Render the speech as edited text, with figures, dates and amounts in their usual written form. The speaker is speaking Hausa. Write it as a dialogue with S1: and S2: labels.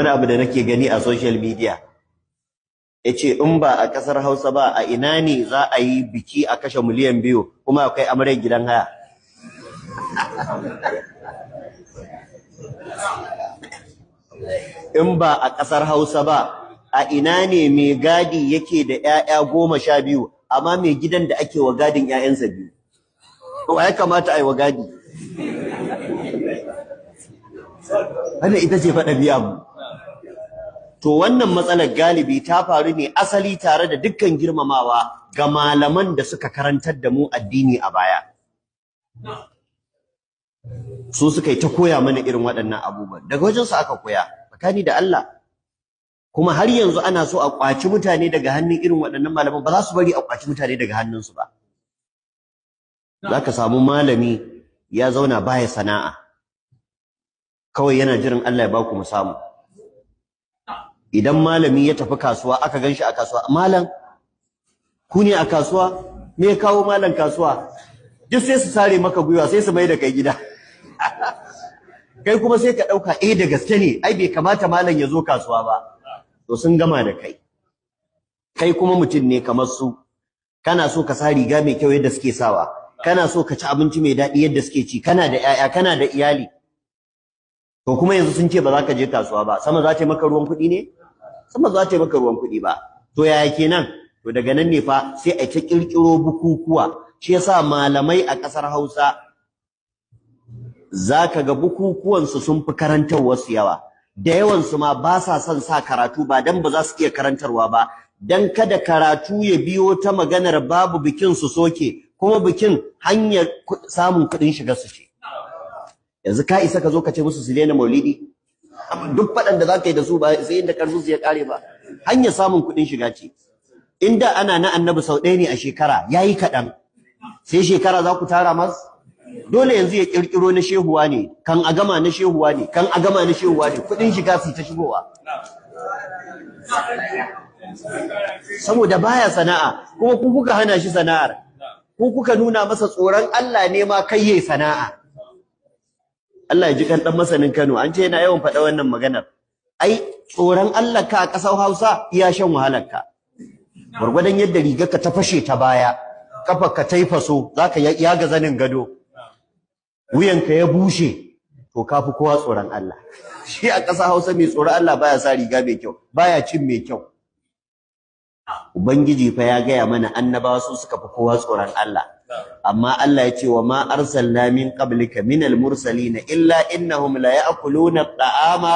S1: wani abu da nake gani a social media yace in ba a kasar Hausa ba a ina ne za a yi biki a kashe miliyan 2 kuma akwai amaryar gidan haya. In ba a kasar Hausa ba a ina ne mai gadi yake da 'ya'ya 12 amma mai gidan da ake wa gadin 'ya'yansa 2 to ya kamata ai wa gadi. Wannan ita ce faɗa biya mu. To wannan matsalar galibi ta faru ne asali tare da dukkan girmamawa ga malaman da suka karantar da mu addini a baya. Su suka yi ta koya mana irin waɗannan abubuwan. Daga wajensu aka koya, tsakani da Allah. Kuma har yanzu ana so a ƙwaci mutane daga hannun irin waɗannan malaman, ba za su bari a ƙwaci mutane daga hannunsu ba. Za ka samu malami ya zauna baya sana'a. Kawai yana jiran Allah ya baku mu samu. Idan malami ya tafi kasuwa aka ganshi a kasuwa, malam ku ne a kasuwa, me ya kawo malam kasuwa? Duk sai su sare maka gwiwa, sai su mai da kai gida. Kai kuma sai ka dauka da gaske ne, ai bai kamata malam ya zo kasuwa ba. To sun gama da kai. Kai kuma mutum ne kamar su, kana so ka sa riga mai kyau yadda suke sawa, kana so ka ci abinci mai daɗi yadda suke ci, kana da 'ya'ya, kana da iyali. To kuma yanzu sun ce ba za ka je kasuwa ba, sama za ta yi maka ruwan kuɗi ne? Sama za ta yi maka ruwan kuɗi ba. To yaya kenan? To daga nan ne fa sai a ta kirkiro bukukuwa. Shi yasa malamai a ƙasar Hausa zaka ga bukukuwan su sun fi karantarwar su yawa. Da yawan su ma ba sa son sa karatu ba dan ba za su iya karantarwa ba, dan kada karatu ya biyo ta maganar babu bikin su soke, kuma bikin hanyar samun kuɗin shiga su ce. Yanzu ka isa ka zo ka ce musu su daina maulidi? Duk faɗan da za ka yi da su ba sai inda ƙarfin su ya ƙare ba. Hanyar samun kuɗin shiga ce. Inda ana na annabi sau ɗaya ne a shekara yayi kaɗan. Sai shekara za ku tara mas? Dole yanzu ya ƙirƙiro na shehuwa ne, kan a gama na shehuwa ne, kan a gama na shehuwa ne, kuɗin shiga su ta shigowa. Saboda baya sana'a, kuma ku kuka hana shi sana'ar. Ku kuka nuna masa tsoron Allah ne ma kai yayi sana'a. Allah ya ji kan dan masanin Kano, an ce yana yawan faɗa wannan maganar. Ai tsoron Allah ka a ƙasar Hausa iya shan wahalar ka. Gurgurdan yadda rigarka ta fashe ta baya, kafarka ta yi faso, zaka yaga zanin gado. Wuyanka ya bushe, to kafi kowa tsoron Allah. Shi a ƙasar Hausa mai tsoron Allah baya sa riga mai kyau, baya cin mai kyau. Ubangiji fa ya gaya mana annabawa su suka fi kowa tsoron Allah. Amma Allah ya ce wa ma arsalna min qablika minal mursalin illa innahum la ya'kuluna at-ta'ama